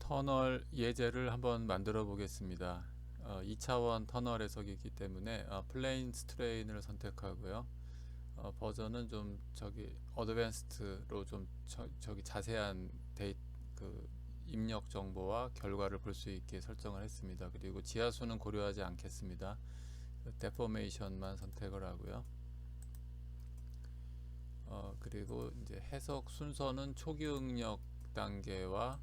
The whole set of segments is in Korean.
터널 예제를 한번 만들어 보겠습니다. 2차원 터널 해석이기 때문에 플레인 스트레인을 선택하고요. 버전은 좀 어드밴스드로 좀 저기 자세한 그 입력 정보와 결과를 볼 수 있게 설정을 했습니다. 그리고 지하수는 고려하지 않겠습니다. 데포메이션만 선택을 하고요. 그리고 이제 해석 순서는 초기 응력 단계와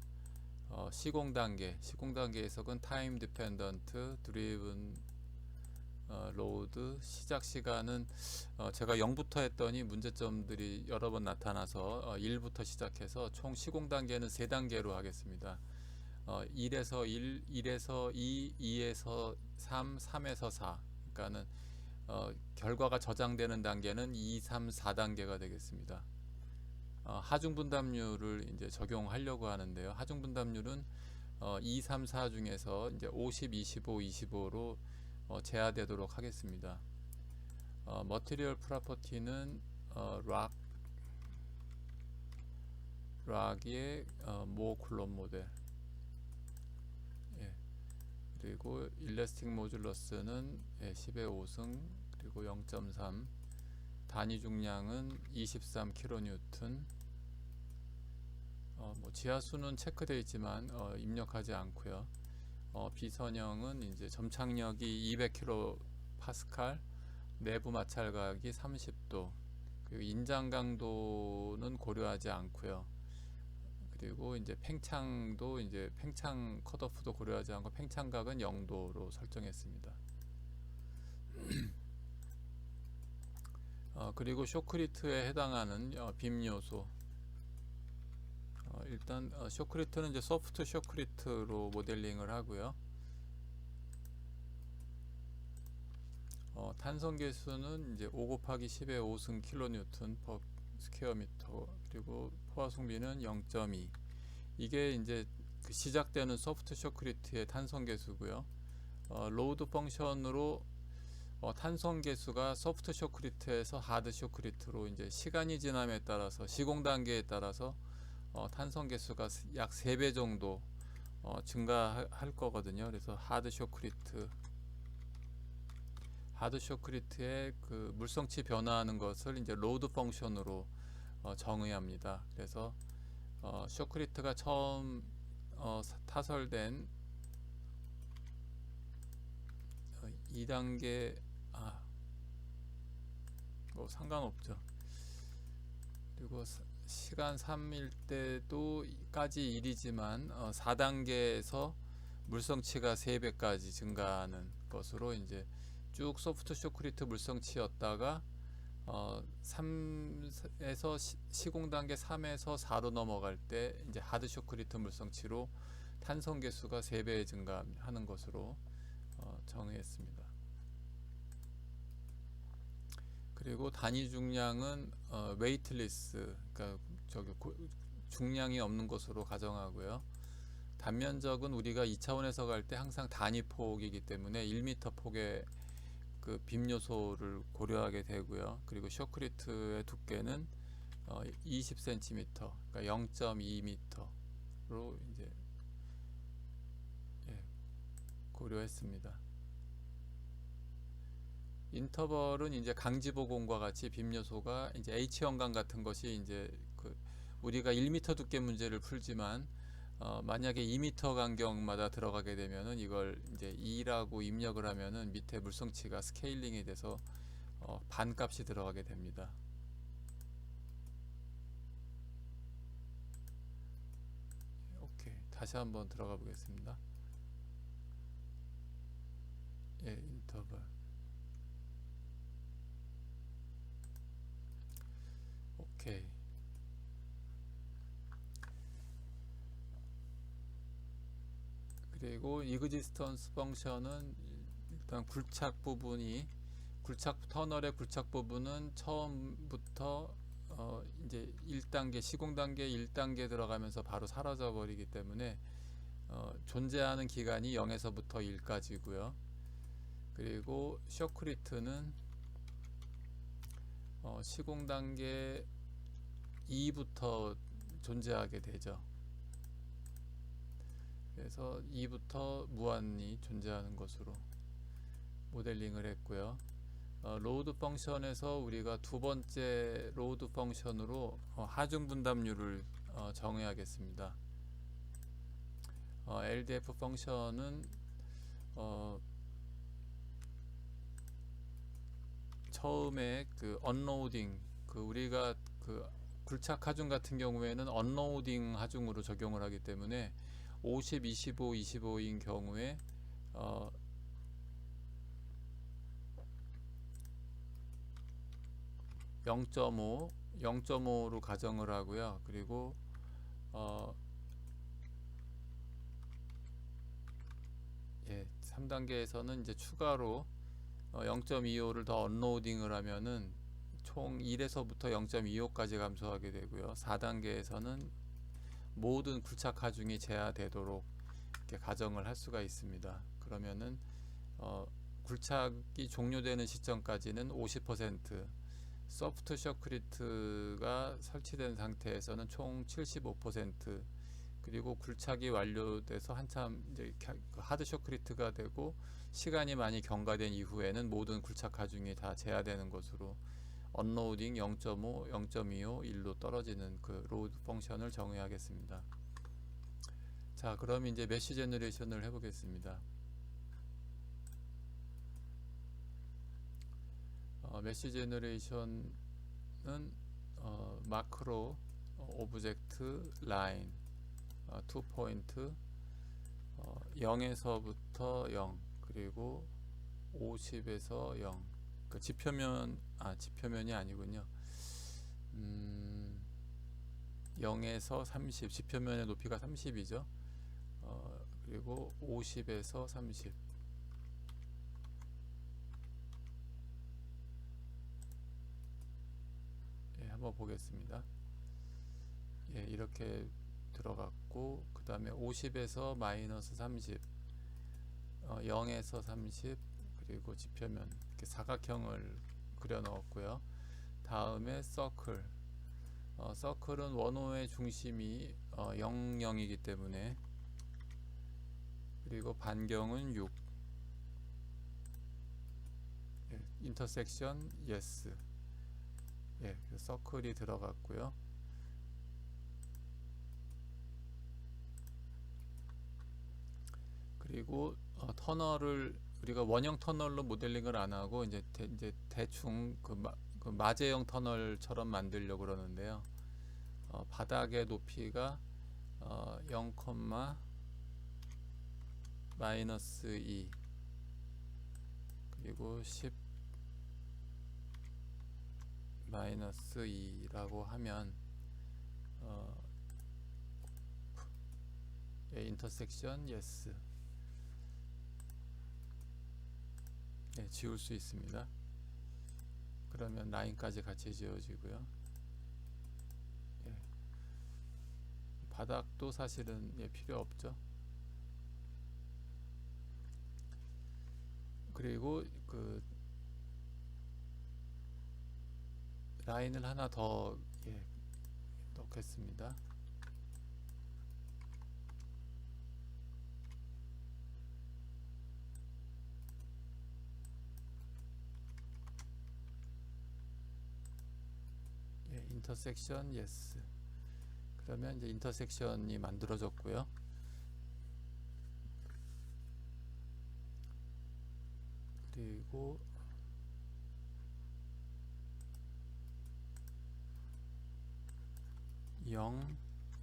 시공 단계 해석은 타임 디펜던트 드리븐 로드 시작 시간은 제가 0부터 했더니 문제점들이 여러 번 나타나서 1부터 시작해서 총 시공 단계는 3단계로 하겠습니다. 1에서 1, 1에서 2, 2에서 3, 3에서 4. 그러니까는 결과가 저장되는 단계는 2, 3, 4단계가 되겠습니다. 하중 분담률을 이제 적용하려고 하는데요. 하중 분담률은 2, 3, 4 중에서 이제 50, 25, 25로 제한되도록 하겠습니다. 머티리얼 프로퍼티는 락의 모 쿨럼 모델. 예. 그리고 일래스틱 모듈러스는 10의 5승 그리고 0.3. 단위 중량은 23kN. 뭐 지하수는 체크되어 있지만 입력하지 않고요. 비선형은 이제 점착력이 200kPa, 내부 마찰각이 30도, 그리고 인장 강도는 고려하지 않고요. 그리고 이제 팽창도 이제 팽창 컷오프도 고려하지 않고 팽창각은 0도로 설정했습니다. 그리고 쇼크리트에 해당하는 빔 요소. 일단 쇼크리트는 이제 소프트 쇼크리트로 모델링을 하고요. 탄성 계수는 이제 5 곱하기 10의 5승 킬로뉴턴 퍼 스퀘어 미터, 그리고 포화 승비는 0.2. 이게 이제 그 시작되는 소프트 쇼크리트의 탄성 계수고요. 로드 펑션으로 탄성 계수가 소프트 쇼크리트에서 하드 쇼크리트로 이제 시간이 지남에 따라서 시공 단계에 따라서 탄성 계수가 약 3배 정도 증가할 거거든요. 그래서 하드 쇼크리트의 그 물성치 변화하는 것을 이제 로드 펑션으로 정의합니다. 그래서 쇼크리트가 처음 타설된 2단계 뭐 상관없죠. 그리고 시간 3일 때도까지 1이지만 4단계에서 물성치가 3배까지 증가하는 것으로 이제 쭉 소프트 쇼크리트 물성치였다가 3에서 시공 단계 3에서 4로 넘어갈 때 이제 하드 쇼크리트 물성치로 탄성 개수가 3배 증가하는 것으로 정의했습니다. 그리고 단위 중량은 웨이트리스, 그러니까 중량이 없는 것으로 가정하고요. 단면적은 우리가 2차원에서 갈 때 항상 단위 폭이기 때문에 1m 폭의 그 빔 요소를 고려하게 되고요. 그리고 쇼크리트의 두께는 20cm, 그러니까 0.2m로 이제 고려했습니다. 인터벌은 이제 강지보공과 같이 빔 요소가 이제 H 형광 같은 것이 이제 우리가 1m 두께 문제를 풀지만 만약에 2m 간격마다 들어가게 되면은 이걸 이제 2라고 입력을 하면은 밑에 물성치가 스케일링이 돼서 반값이 들어가게 됩니다. 오케이, 다시 한번 들어가 보겠습니다. 인터벌. 오케이. 그리고 이그지스턴스 펑션은 일단 터널의 굴착 부분은 처음부터 이제 1단계 시공 단계 1단계 들어가면서 바로 사라져 버리기 때문에 존재하는 기간이 0에서부터 1까지고요. 그리고 쇼크리트는 시공 단계 2부터 존재하게 되죠. 그래서 2부터 무한히 존재하는 것으로 모델링을 했고요. 로드 펑션에서 우리가 두 번째 로드 펑션으로 하중 분담률을 정의하겠습니다. LDF 펑션은 처음에 그 언로딩, 그 우리가 그 굴착 하중 같은 경우에는 언로딩 하중으로 적용을 하기 때문에 50, 25, 25인 경우에 0.5, 0.5로 가정을 하고요. 그리고 3단계에서는 이제 추가로 0.25를 더 언로딩을 하면은 총 1에서부터 0.25까지 감소하게 되고요. 4단계에서는 모든 굴착 하중이 제하되도록 이렇게 가정을 할 수가 있습니다. 그러면은 굴착이 종료되는 시점까지는 50%, 소프트 셔크리트가 설치된 상태에서는 총 75%, 그리고 굴착이 완료돼서 한참 이제 하드 셔크리트가 되고 시간이 많이 경과된 이후에는 모든 굴착 하중이 다 제하되는 것으로 언로딩 0.5, 0.25, 1로 떨어지는 그 로드 펑션을 정의하겠습니다. 자, 그럼 이제 메쉬 제너레이션을 해보겠습니다. 메쉬 제너레이션은 마크로 오브젝트 라인 2포인트 0에서부터 0 그리고 50에서 0, 그 지표면이 아니군요. 0에서 30, 지표면의 높이가 30이죠. 그리고 50에서 30. 한번 보겠습니다. 이렇게 들어갔고, 그 다음에 50에서 마이너스 30, 0에서 30, 그리고 지표면 이렇게 사각형을 그려 넣었고요. 다음에 서클. 서클은 원호의 중심이 0, 0이기 때문에, 그리고 반경은 6. 인터섹션 yes. 서클이 들어갔고요. 그리고 터널을 우리가 원형 터널로 모델링을 안 하고 이제 대충 그 마제형 터널처럼 만들려고 그러는데요. 바닥의 높이가 0, 마이너스 2 그리고 10 마이너스 2라고 하면 인터섹션 yes. 지울 수 있습니다. 그러면 라인까지 같이 지워지고요. 바닥도 사실은 필요 없죠. 그리고 그 라인을 하나 더 넣겠습니다. 인터섹션 yes. 그러면 이제 인터섹션이 만들어졌고요. 그리고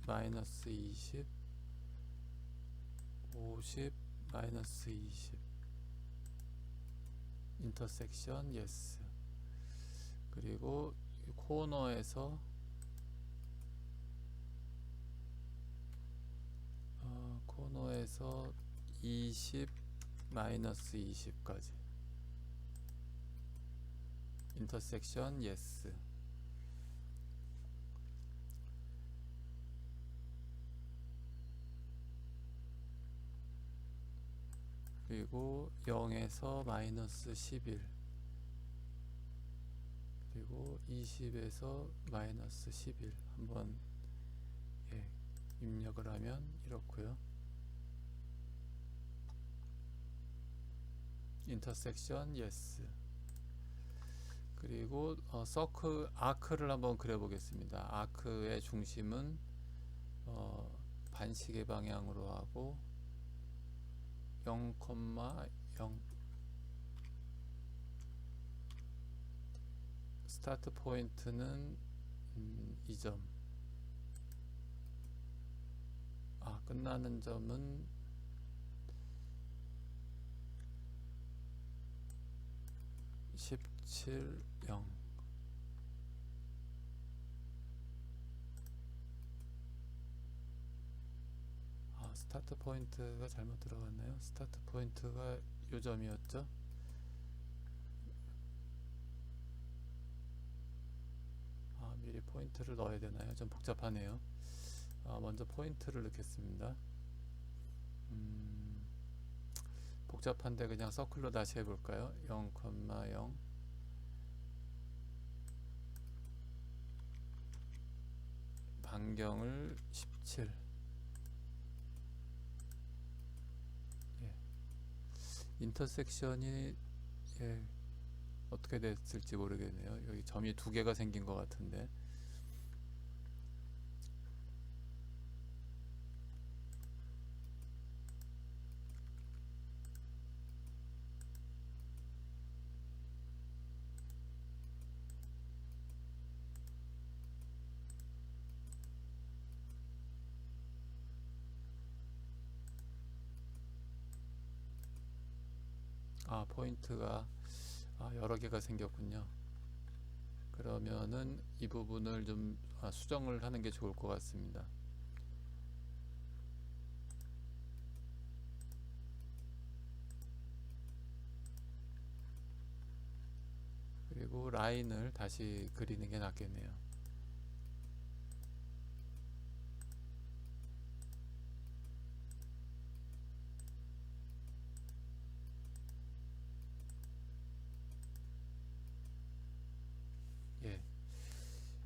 마이너스 20, 50, 마이너스 20 인터섹션 yes. 그리고 코너에서 20, 마이너스 20까지 인터섹션 yes. 그리고 0에서 마이너스 11 그리고 20에서 마이너스 11 한번 입력을 하면 이렇고요. 인터섹션 yes. 그리고 서클 아크를 한번 그려보겠습니다. 아크의 중심은 반시계 방향으로 하고 0,0 스타트 포인트는 2점. 끝나는 점은 17, 0. 스타트 포인트가 잘못 들어갔나요? 스타트 포인트가 요 점이었죠? 미리 포인트를 넣어야 되나요? 좀 복잡하네요. 먼저 포인트를 넣겠습니다. 복잡한데 그냥 서클로 다시 해볼까요? 0,0 반경을 17. 인터섹션이 어떻게 됐을지 모르겠네요. 여기 점이 두 개가 생긴 것 같은데. 포인트가 여러 개가 생겼군요. 그러면은 이 부분을 좀 수정을 하는 게 좋을 것 같습니다. 그리고 라인을 다시 그리는 게 낫겠네요.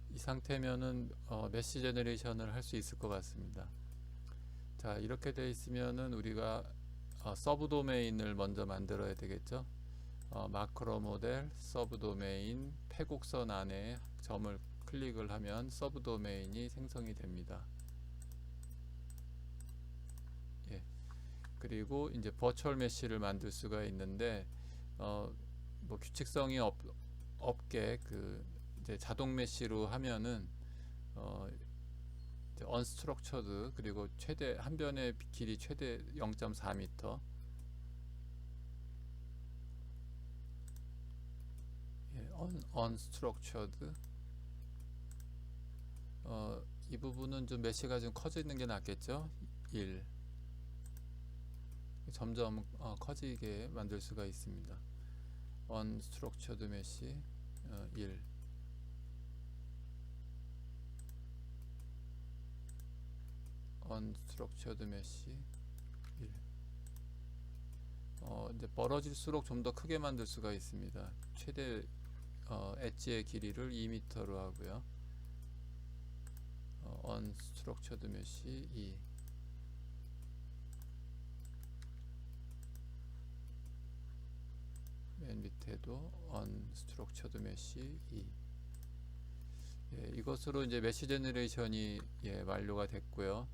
이 상태면은 메시 제너레이션을 할 수 있을 것 같습니다. 자, 이렇게 돼 있으면은 우리가 서브 도메인을 먼저 만들어야 되겠죠. 마크로 모델 서브 도메인 패곡선 안에 점을 클릭을 하면 서브 도메인이 생성이 됩니다. 그리고 이제 버추얼 메쉬를 만들 수가 있는데 뭐 규칙성이 없게 이제 자동 메쉬로 하면은 이제 언스트럭처드 그리고 최대 한 변의 길이 최대 0.4m. 언스트럭처드. 이 부분은 좀 메쉬가 좀 커지는 게 낫겠죠. 1. 점점 커지게 만들 수가 있습니다. 언스트럭처드 메쉬 1. 언스트럭처드 메쉬 1. 이제 멀어질수록 좀 더 크게 만들 수가 있습니다. 최대 엣지의 길이를 2m로 하고요. 언스트럭처드 메쉬 2. 맨 밑에도 언스트럭처드 메쉬 2. 이것으로 이제 메쉬 제너레이션이 완료가 됐고요.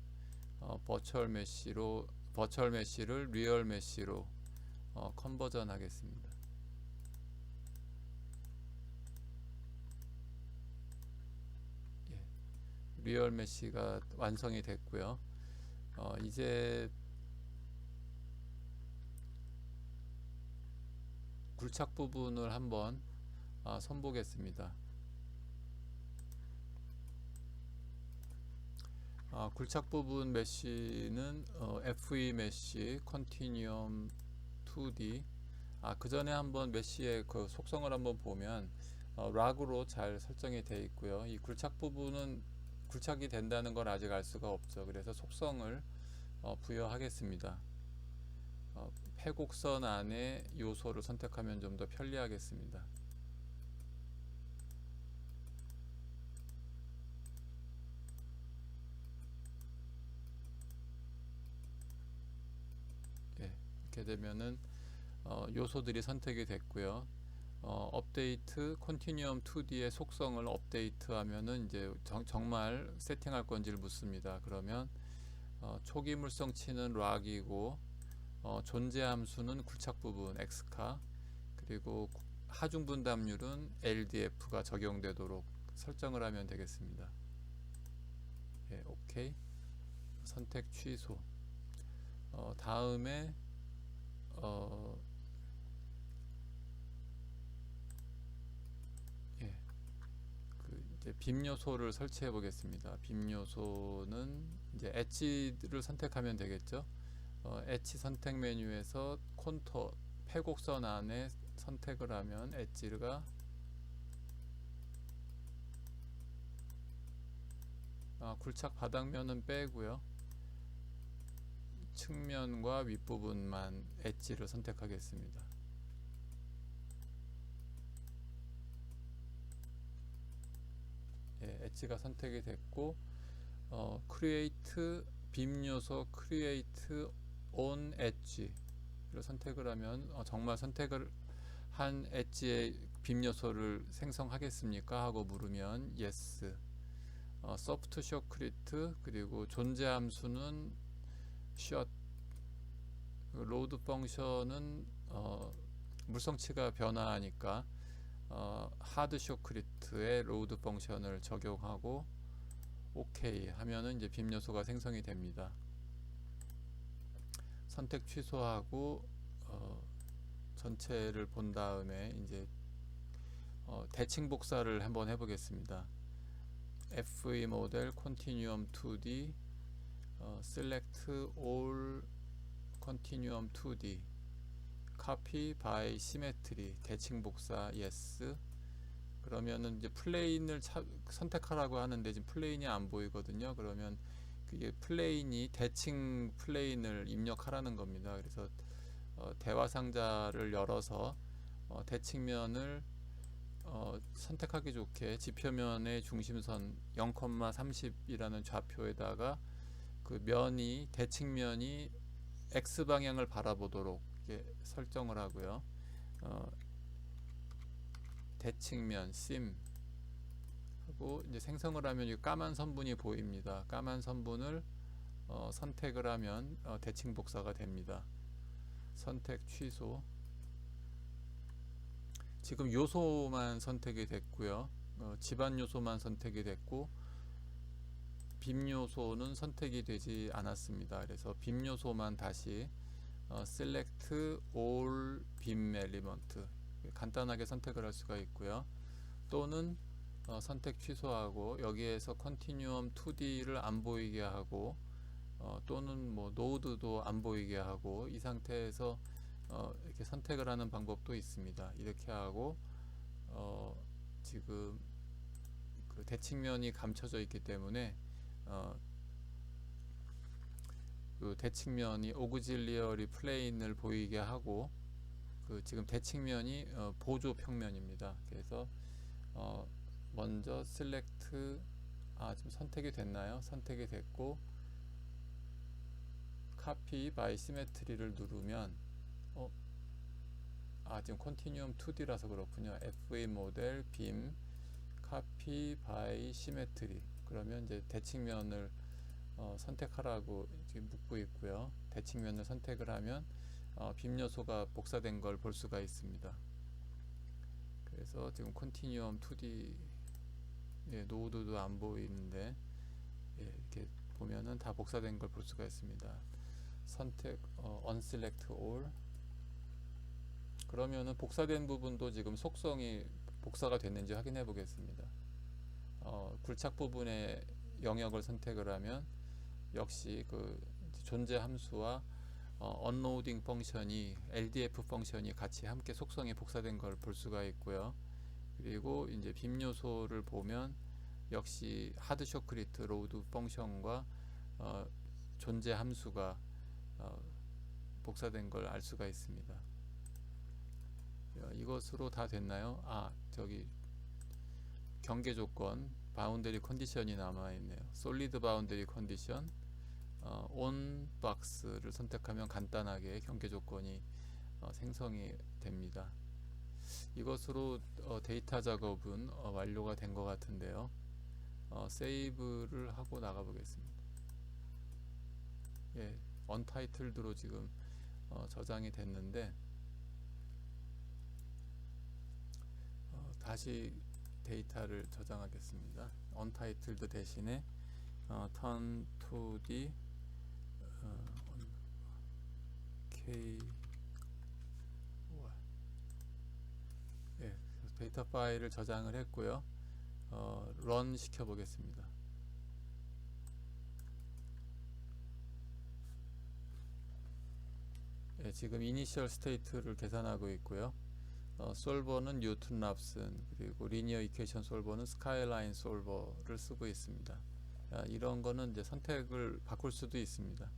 버추얼 메쉬를 리얼 메쉬로 컨버전 하겠습니다. 리얼 메쉬가 완성이 됐고요. 이제 굴착 부분을 한번 선보겠습니다. 굴착 부분 메쉬는 FE 메쉬 컨티뉴엄 2D. 그 전에 한번 메쉬의 그 속성을 한번 보면 락으로 잘 설정이 되어 있고요. 이 굴착 부분은 굴착이 된다는 걸 아직 알 수가 없죠. 그래서 속성을 부여하겠습니다. 패곡선 안에 요소를 선택하면 좀 더 편리하겠습니다. 이렇게 되면은 요소들이 선택이 됐고요. 업데이트 컨티뉴엄 2D의 속성을 업데이트하면은 이제 정말 세팅할 건지를 묻습니다. 그러면 초기 물성치는 락이고 존재 함수는 굴착 부분 x카, 그리고 하중 분담률은 LDF가 적용되도록 설정을 하면 되겠습니다. 예, 오케이. 선택 취소. 다음에 예, 이제 빔 요소를 설치해 보겠습니다. 빔 요소는 이제 엣지를 선택하면 되겠죠. 엣지 선택 메뉴에서 콘토 패곡선 안에 선택을 하면 엣지가 굴착 바닥면은 빼고요. 측면과 윗부분만 엣지를 선택하겠습니다. 예, 엣지가 선택이 됐고 크리에이트 빔 요소 크리에이트 온 엣지를 선택을 하면 정말 선택을 한 엣지의 빔 요소를 생성하겠습니까? 하고 물으면 yes. 소프트 쇼크리트, 그리고 존재 함수는 숏, 로드 펑션은 물성치가 변화하니까 하드 쇼크리트의 로드 펑션을 적용하고 오케이 하면은 이제 빔 요소가 생성이 됩니다. 선택 취소하고 전체를 본 다음에 이제 대칭 복사를 한번 해보겠습니다. FE 모델 Continuum 2D Select All Continuum 2D Copy by Symmetry 대칭 복사 Yes. 그러면은 이제 플레인을 선택하라고 하는데 지금 플레인이 안 보이거든요. 그러면 그게 플레인이 대칭 플레인을 입력하라는 겁니다. 그래서 대화 상자를 열어서 대칭면을 선택하기 좋게 지표면의 중심선 0,30이라는 좌표에다가 그 면이 대칭면이 X 방향을 바라보도록 이렇게 설정을 하고요. 대칭면 심 하고 이제 생성을 하면 이 까만 선분이 보입니다. 까만 선분을 선택을 하면 대칭 복사가 됩니다. 선택 취소. 지금 요소만 선택이 됐고요. 집안 요소만 선택이 됐고 빔 요소는 선택이 되지 않았습니다. 그래서 빔 요소만 다시 Select All Beam Element 간단하게 선택을 할 수가 있고요. 또는 선택 취소하고 여기에서 Continuum 2D를 안 보이게 하고 또는 뭐 노드도 안 보이게 하고 이 상태에서 이렇게 선택을 하는 방법도 있습니다. 이렇게 하고 지금 그 대칭면이 감춰져 있기 때문에 그 대칭면이 오그질리어리 플레인을 보이게 하고 그 지금 대칭면이 보조 평면입니다. 그래서 먼저 셀렉트 지금 선택이 됐나요? 선택이 됐고 카피 바이 시메트리를 누르면 지금 컨티뉴엄 2D라서 그렇군요. FE 모델 빔 카피 바이 시메트리 그러면 이제 대칭면을 선택하라고 지금 묻고 있고요. 대칭면을 선택을 하면 빔 요소가 복사된 걸 볼 수가 있습니다. 그래서 지금 컨티뉴엄 2D 노드도 안 보이는데 이렇게 보면은 다 복사된 걸 볼 수가 있습니다. 선택 unselect all 그러면은 복사된 부분도 지금 속성이 복사가 됐는지 확인해 보겠습니다. 굴착 부분의 영역을 선택을 하면 역시 그 존재 함수와 언로딩 펑션이 LDF 펑션이 같이 함께 속성이 복사된 걸 볼 수가 있고요. 그리고 이제 빔 요소를 보면 역시 하드 쇼크리트 로드 펑션과 존재 함수가 복사된 걸 알 수가 있습니다. 이것으로 다 됐나요? 저기 경계 조건 바운더리 컨디션이 남아 있네요. 솔리드 바운더리 컨디션 온 박스를 선택하면 간단하게 경계 조건이 생성이 됩니다. 이것으로 데이터 작업은 완료가 된 것 같은데요. 세이브를 하고 나가 보겠습니다. 예, 언타이틀드로 지금 저장이 됐는데 다시 데이터를 저장하겠습니다. 언타이틀드 대신에 turn to the k 예, 데이터 파일을 저장을 했고요. 런 시켜 보겠습니다. 예, 지금 이니셜 스테이트를 계산하고 있고요. 솔버는 뉴튼 랍슨, 그리고 리니어 이퀘이션 솔버는 스카이라인 솔버를 쓰고 있습니다. 이런 거는 이제 선택을 바꿀 수도 있습니다.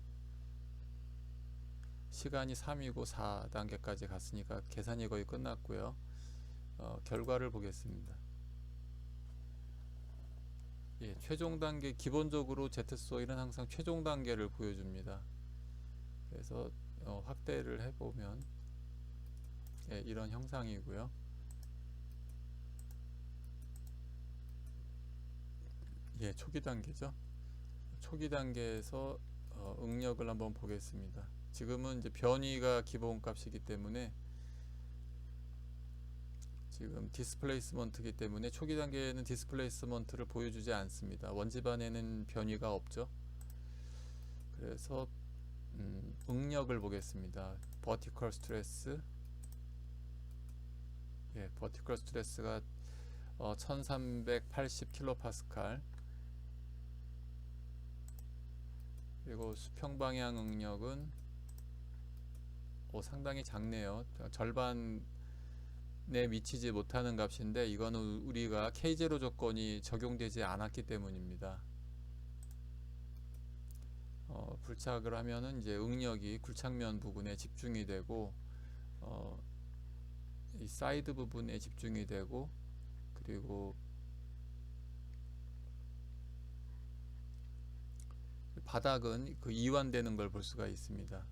시간이 3이고 4단계까지 갔으니까 계산이 거의 끝났고요. 결과를 보겠습니다. 예, 최종 단계, 기본적으로 ZSOI는 항상 최종 단계를 보여줍니다. 그래서 확대를 해보면 예, 이런 형상이고요. 예, 초기 단계죠. 초기 단계에서 응력을 한번 보겠습니다. 지금은 이제 변이가 기본 값이기 때문에 지금 디스플레이스먼트이기 때문에 초기 단계에는 디스플레이스먼트를 보여주지 않습니다. 원지반에는 변이가 없죠. 그래서 응력을 보겠습니다. 버티컬 스트레스, 예, 버티컬 스트레스가 1380kPa, 그리고 수평 방향 응력은 상당히 작네요. 절반에 미치지 못하는 값인데 이거는 우리가 K0 조건이 적용되지 않았기 때문입니다. 불착을 하면은 이제 응력이 굴착면 부분에 집중이 되고 이 사이드 부분에 집중이 되고, 그리고 바닥은 그 이완되는 걸 볼 수가 있습니다.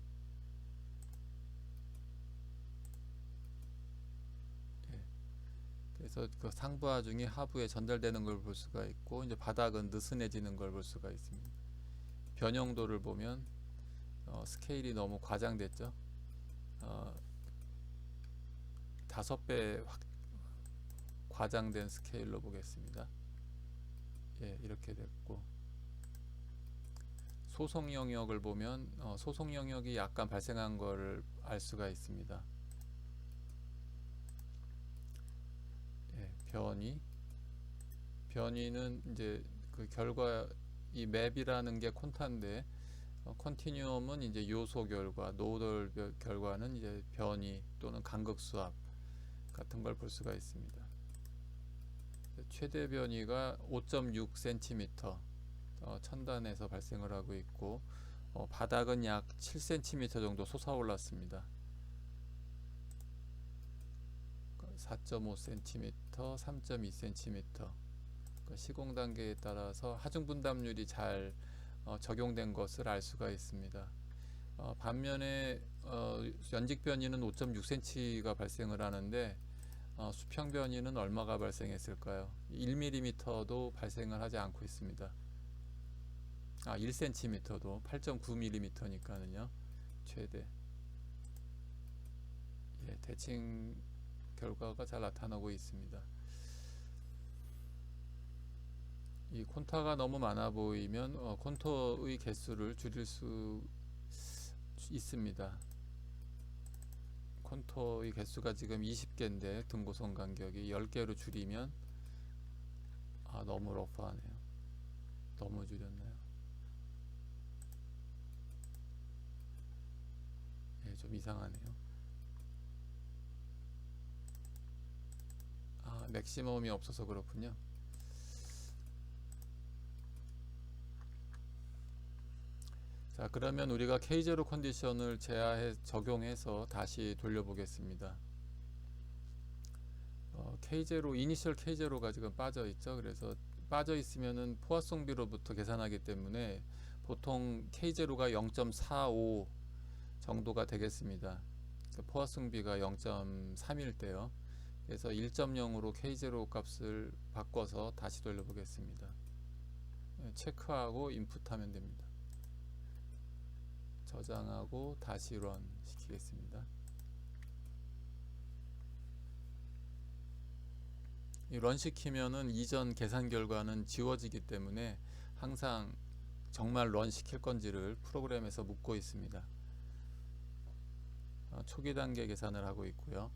예. 그래서 그 상부하중이 하부에 전달되는 걸 볼 수가 있고, 이제 바닥은 느슨해지는 걸 볼 수가 있습니다. 변형도를 보면 스케일이 너무 과장됐죠. 5배 과장된 스케일로 보겠습니다. 예, 이렇게 됐고, 소속 영역을 보면 소속 영역이 약간 발생한 걸 알 수가 있습니다. 예, 변이는 이제 그 결과, 이 맵이라는 게 콘타인데 컨티뉴엄은 이제 요소 결과, 노덜 결과는 이제 변이 또는 간극 수압 같은 걸 볼 수가 있습니다. 최대 변이가 5.6cm 천단에서 발생을 하고 있고, 바닥은 약 7cm 정도 솟아올랐습니다. 4.5cm, 3.2cm. 시공 단계에 따라서 하중 분담률이 잘 적용된 것을 알 수가 있습니다. 반면에 연직 변이는 5.6cm가 발생을 하는데 수평 변이는 얼마가 발생했을까요? 1mm도 발생을 하지 않고 있습니다. 1cm도 8.9mm니까는요. 최대. 예, 대칭 결과가 잘 나타나고 있습니다. 이 콘타가 너무 많아 보이면 콘터의 개수를 줄일 수 있습니다. 콘터의 개수가 지금 20개인데 등고선 간격이 10개로 줄이면 너무 러프하네요. 너무 줄였나요? 예, 좀 이상하네요. 맥시멈이 없어서 그렇군요. 자, 그러면 우리가 K0 컨디션을 적용해서 다시 돌려보겠습니다. K0, 이니셜 K0가 지금 빠져 있죠. 그래서 빠져 있으면은 포화성비로부터 계산하기 때문에 보통 K0가 0.45 정도가 되겠습니다. 포화승비가 0.3일 때요. 그래서 1.0으로 K0 값을 바꿔서 다시 돌려보겠습니다. 체크하고 인풋하면 됩니다. 저장하고 다시 런 시키겠습니다. 이 런 시키면은 이전 계산 결과는 지워지기 때문에 항상 정말 런 시킬 건지를 프로그램에서 묻고 있습니다. 초기 단계 계산을 하고 있고요.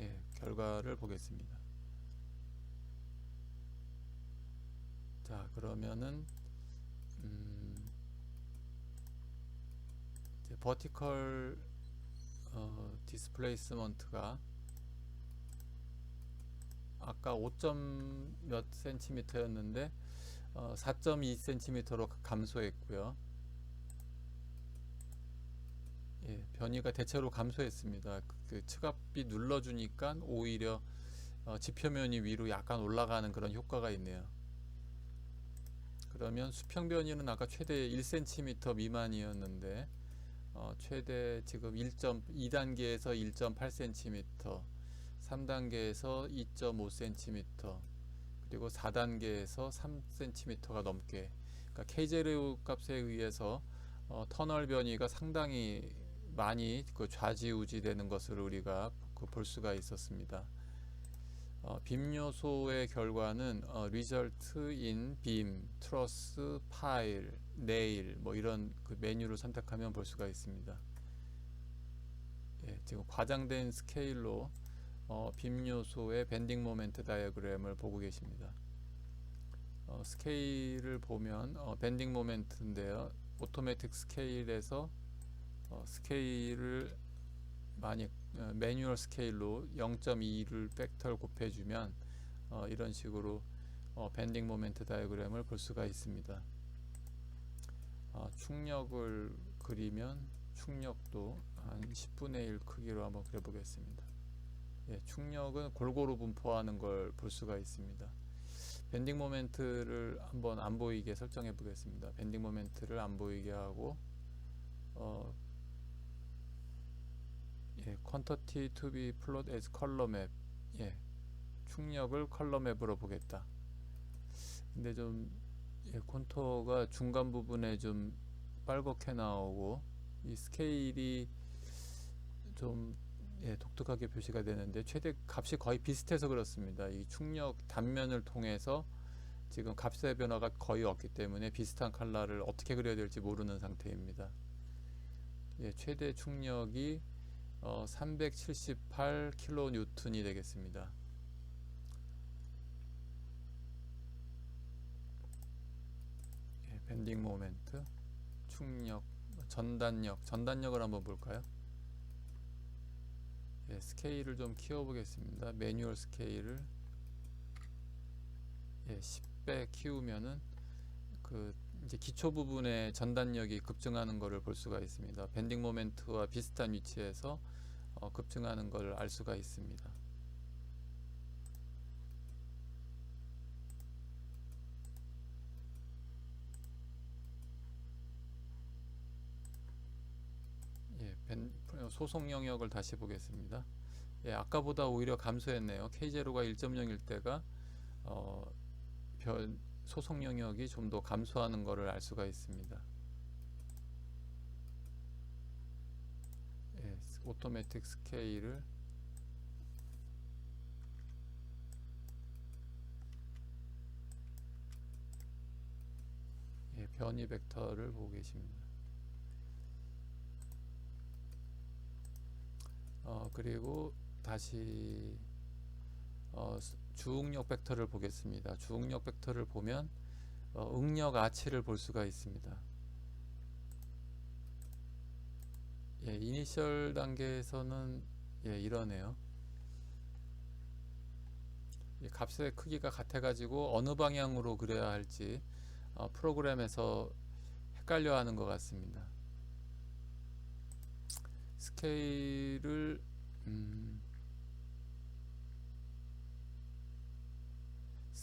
예, 결과를 보겠습니다. 자, 그러면은 이제 버티컬 디스플레이스먼트가 아까 5. 몇 cm였는데 4.2cm로 감소했고요. 예, 변이가 대체로 감소했습니다. 그 측압비 눌러주니까 오히려 지표면이 위로 약간 올라가는 그런 효과가 있네요. 그러면 수평 변이는 아까 최대 1cm 미만이었는데 최대 지금 2단계에서 1.8cm, 3단계에서 2.5cm, 그리고 4단계에서 3cm가 넘게, 그러니까 K0 값에 의해서 터널 변이가 상당히 많이 그 좌지우지 되는 것을 우리가 볼 수가 있었습니다. 빔 요소의 결과는 result in beam, truss, pile, nail 뭐 이런 그 메뉴를 선택하면 볼 수가 있습니다. 예, 지금 과장된 스케일로 빔 요소의 밴딩 모멘트 다이어그램을 보고 계십니다. 스케일을 보면 밴딩 모멘트인데요. 오토매틱 스케일에서 스케일을 많이 매뉴얼 스케일로 0.2를 팩터를 곱해주면 이런 식으로 밴딩 모멘트 다이어그램을 볼 수가 있습니다. 충력을 그리면 충력도 한 10분의 1 크기로 한번 그려보겠습니다. 예, 충력은 골고루 분포하는 걸 볼 수가 있습니다. 밴딩 모멘트를 한번 안 보이게 설정해 보겠습니다. 밴딩 모멘트를 안 보이게 하고 예, quantity to be plot as color map. 예, 충력을 컬러 맵으로 보겠다. 근데 좀 콘토가 중간 부분에 좀 빨갛게 나오고 이 스케일이 좀 독특하게 표시가 되는데 최대 값이 거의 비슷해서 그렇습니다. 이 충력 단면을 통해서 지금 값의 변화가 거의 없기 때문에 비슷한 컬러를 어떻게 그려야 될지 모르는 상태입니다. 예, 최대 충력이 378kN이 되겠습니다. 예, 밴딩 모멘트, 충력, 전단력을 한번 볼까요? 예, 스케일을 좀 키워보겠습니다. 매뉴얼 스케일을 10배 키우면은 그 이제 기초 부분의 전단력이 급증하는 것을 볼 수가 있습니다. 밴딩 모멘트와 비슷한 위치에서 급증하는 걸 알 수가 있습니다. 예, 소속 영역을 다시 보겠습니다. 예, 아까보다 오히려 감소했네요. K0가 1.0일 때가 소속 영역이 좀 더 감소하는 것을 알 수가 있습니다. 예, 오토매틱 스케일을 변이 벡터를 보고 계십니다. 그리고 다시 주응력 벡터를 보겠습니다. 주응력 벡터를 보면 응력 아치를 볼 수가 있습니다. 예, 이니셜 단계에서는 이러네요. 값의 크기가 같아가지고 어느 방향으로 그려야 할지 프로그램에서 헷갈려 하는 것 같습니다. 스케일을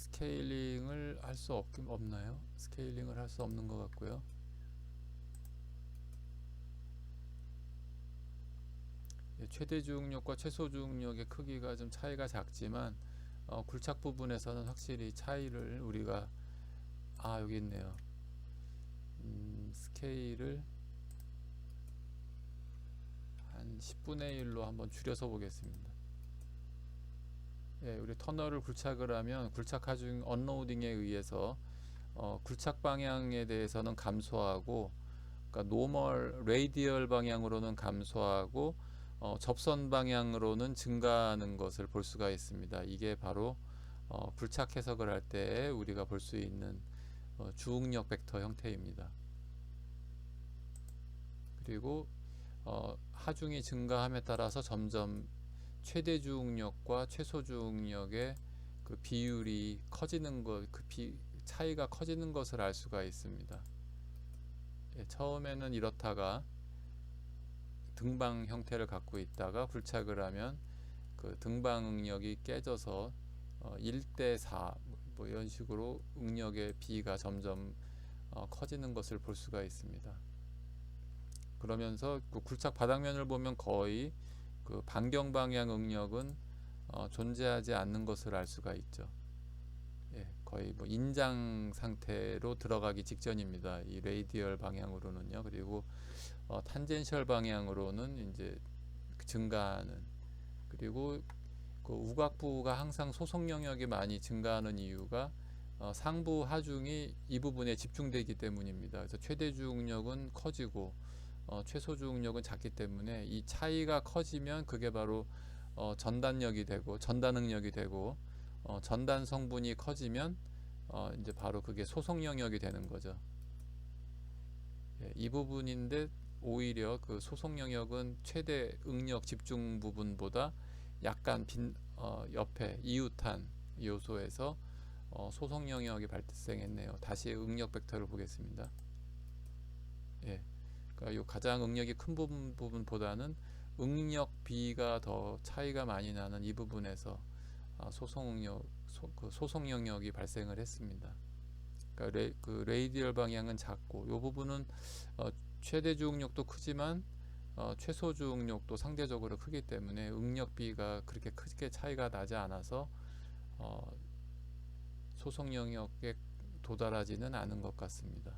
스케일링을 할 수 없나요? 스케일링을 할 수 없는 것 같고요. 최대 주응력과 최소 주응력의 크기가 좀 차이가 작지만 굴착 부분에서는 확실히 차이를 우리가 여기 있네요. 스케일을 한 10분의 1로 한번 줄여서 보겠습니다. 우리 터널을 굴착을 하면 굴착 하중 언로딩에 의해서 굴착 방향에 대해서는 감소하고, 그러니까 노멀 레이디얼 방향으로는 감소하고 접선 방향으로는 증가하는 것을 볼 수가 있습니다. 이게 바로 굴착 해석을 할 때 우리가 볼 수 있는 주응력 벡터 형태입니다. 그리고 하중이 증가함에 따라서 점점 최대 주응력과 최소 주응력의 그 비율이 커지는 것, 차이가 커지는 것을 알 수가 있습니다. 처음에는 이렇다가 등방 형태를 갖고 있다가 굴착을 하면 그 등방 응력이 깨져서 1대 4 뭐 이런 식으로 응력의 비가 점점 커지는 것을 볼 수가 있습니다. 그러면서 그 굴착 바닥면을 보면 거의 그 반경 방향 응력은 존재하지 않는 것을 알 수가 있죠. 거의 뭐 인장 상태로 들어가기 직전입니다. 이 레이디얼 방향으로는요. 그리고 탄젠셜 방향으로는 이제 증가하는, 그리고 그 우각부가 항상 소속 영역이 많이 증가하는 이유가 상부 하중이 이 부분에 집중되기 때문입니다. 그래서 최대 주응력은 커지고 최소 주응력은 작기 때문에 이 차이가 커지면 그게 바로 전단력이 되고 전단 응력이 되고 전단 성분이 커지면 이제 바로 그게 소속 영역이 되는 거죠. 이 부분인데 오히려 그 소속 영역은 최대 응력 집중 부분보다 약간 옆에 이웃한 요소에서 소속 영역이 발생했네요. 다시 응력 벡터를 보겠습니다. 그러니까 요 가장 응력이 큰 부분보다는 응력 비가 더 차이가 많이 나는 이 부분에서 소속 영역이 발생을 했습니다. 그러니까 그 레이디얼 방향은 작고, 이 부분은 최대 주응력도 크지만 최소 주응력도 상대적으로 크기 때문에 응력비가 그렇게 크게 차이가 나지 않아서 소속 영역에 도달하지는 않은 것 같습니다.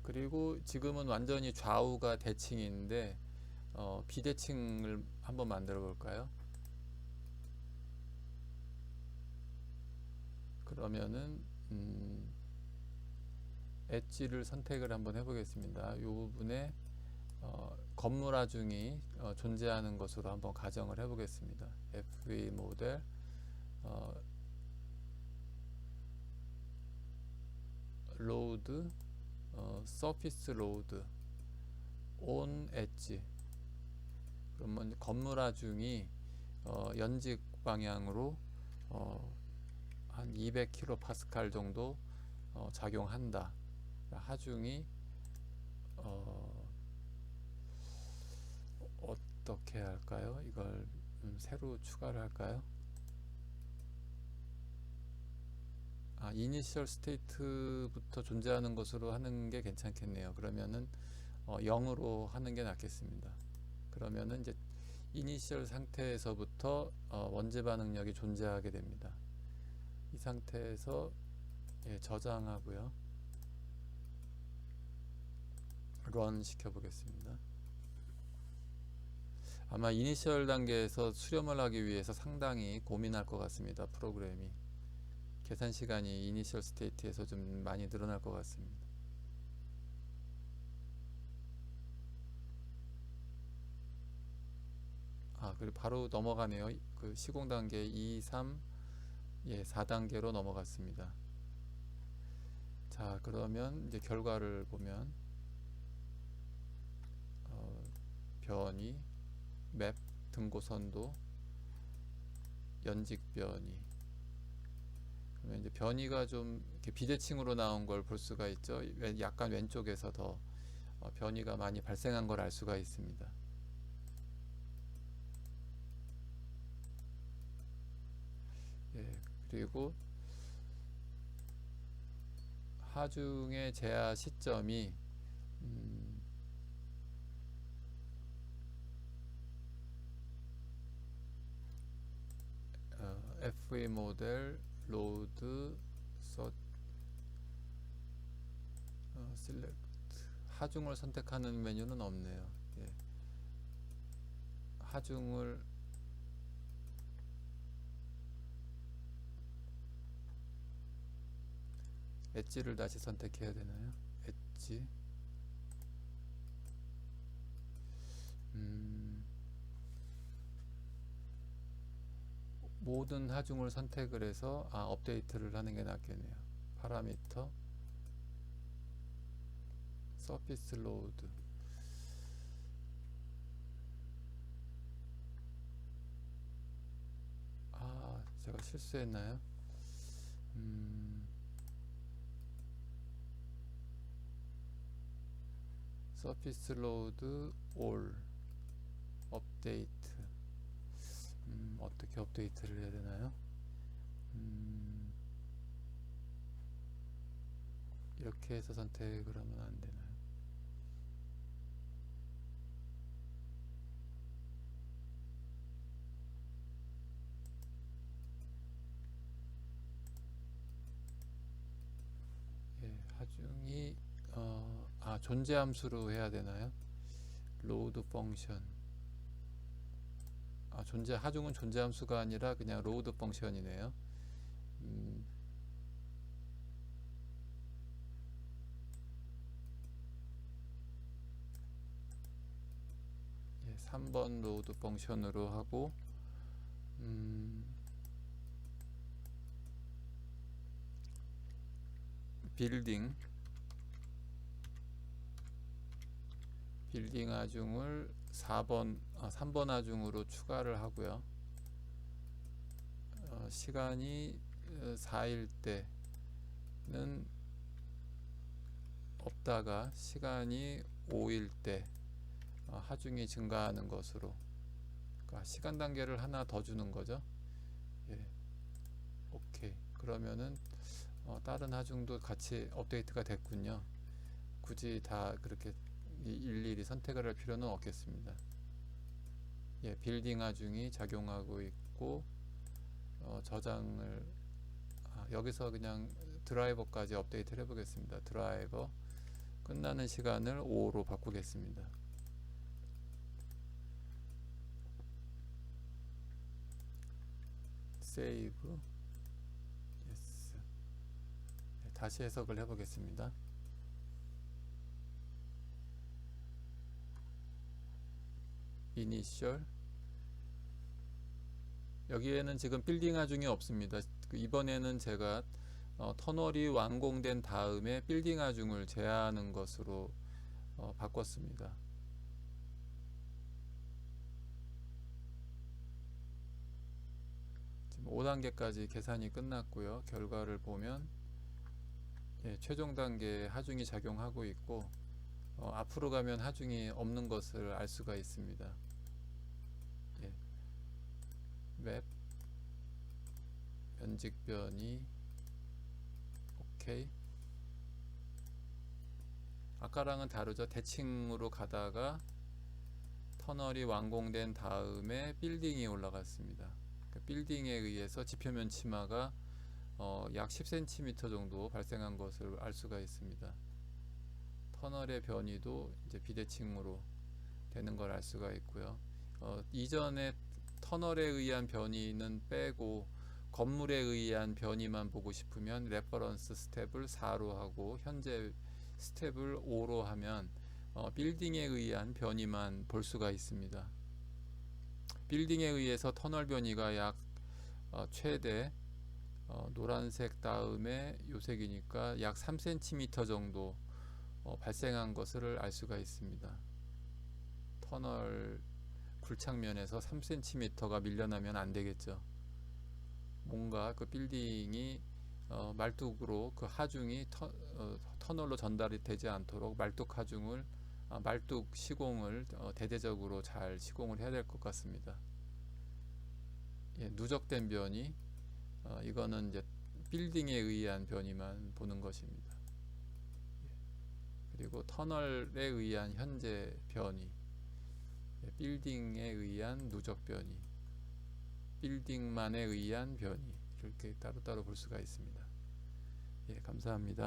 그리고 지금은 완전히 좌우가 대칭인데 비대칭을 한번 만들어 볼까요? 그러면은 엣지를 선택을 한번 해보겠습니다. 이 부분에 건물 하중이 존재하는 것으로 한번 가정을 해보겠습니다. FE 모델 로드 서피스 로드 온 엣지. 그러면 건물 하중이 연직 방향으로 한 200kPa 정도 작용한다. 하중이 어떻게 할까요? 이걸 새로 추가를 할까요? 이니셜 스테이트부터 존재하는 것으로 하는 게 괜찮겠네요. 그러면은 0으로 하는 게 낫겠습니다. 그러면은 이제 이니셜 상태에서부터 원재 반응력이 존재하게 됩니다. 이 상태에서 저장하고요. 런 시켜 보겠습니다. 아마 이니셜 단계에서 수렴을 하기 위해서 상당히 고민할 것 같습니다. 프로그램이. 계산 시간이 이니셜 스테이트에서 좀 많이 늘어날 것 같습니다. 그리고 바로 넘어가네요. 그 시공 단계 2, 3, 4단계로 넘어갔습니다. 자, 그러면 이제 결과를 보면 변이, 맵, 등고선도, 연직 변이. 그러면 이제 변이가 좀 이렇게 비대칭으로 나온 걸 볼 수가 있죠. 약간 왼쪽에서 더 변이가 많이 발생한 걸 알 수가 있습니다. 그리고 하중의 제하 시점이 FE 모델 로드 셀렉트 하중을 선택하는 메뉴는 없네요. 예. 하중을 엣지를 다시 선택해야 되나요? 엣지 모든 하중을 선택을 해서 업데이트를 하는 게 낫겠네요. 파라미터 서피스 로드 제가 실수했나요? 서피스 로드 올 업데이트 어떻게 업데이트를 해야 되나요? 이렇게 해서 선택을 하면 안 되나요? 예, 하중이 존재 함수로 해야 되나요? 로드 펑션 하중은 존재 함수가 아니라 그냥 로드 펑션이네요. 3번 로드 펑션으로 하고 빌딩 하중을 3번 하중으로 추가를 하고요. 시간이 4일 때는 없다가 시간이 5일 때 하중이 증가하는 것으로, 그러니까 시간 단계를 하나 더 주는 거죠. 예, 오케이. 그러면은 다른 하중도 같이 업데이트가 됐군요. 굳이 다 그렇게 일일이 선택을 할 필요는 없겠습니다. 예, 빌딩 하중이 작용하고 있고 저장을 여기서 그냥 드라이버까지 업데이트를 해보겠습니다. 드라이버 끝나는 시간을 5로 바꾸겠습니다. 세이브 예스. 다시 해석을 해보겠습니다. 이니셜 여기에는 지금 빌딩 하중이 없습니다. 이번에는 제가 터널이 완공된 다음에 빌딩 하중을 제하하는 것으로 바꿨습니다. 지금 5단계까지 계산이 끝났고요. 결과를 보면 최종 단계에 하중이 작용하고 있고 앞으로 가면 하중이 없는 것을 알 수가 있습니다. 맵 면직 변이 오케이. 아까랑은 다르죠. 대칭으로 가다가 터널이 완공된 다음에 빌딩이 올라갔습니다. 그러니까 빌딩에 의해서 지표면 치마가 약 10cm 정도 발생한 것을 알 수가 있습니다. 터널의 변이도 이제 비대칭으로 되는 걸 알 수가 있고요. 이전에 터널에 의한 변이는 빼고 건물에 의한 변이만 보고 싶으면 레퍼런스 스텝을 4로 하고 현재 스텝을 5로 하면 빌딩에 의한 변이만 볼 수가 있습니다. 빌딩에 의해서 터널 변이가 약 최대 노란색 다음에 요색이니까 약 3cm 정도 발생한 것을 알 수가 있습니다. 터널 굴착면에서 3cm가 밀려나면 안 되겠죠. 뭔가 그 빌딩이 말뚝으로 그 하중이 터널로 전달이 되지 않도록 말뚝 하중을 말뚝 시공을 대대적으로 잘 시공을 해야 될 것 같습니다. 예, 누적된 변이 이거는 이제 빌딩에 의한 변이만 보는 것입니다. 그리고 터널에 의한 현재 변이, 빌딩에 의한 누적 변이, 빌딩만에 의한 변이, 이렇게 따로따로 볼 수가 있습니다. 감사합니다.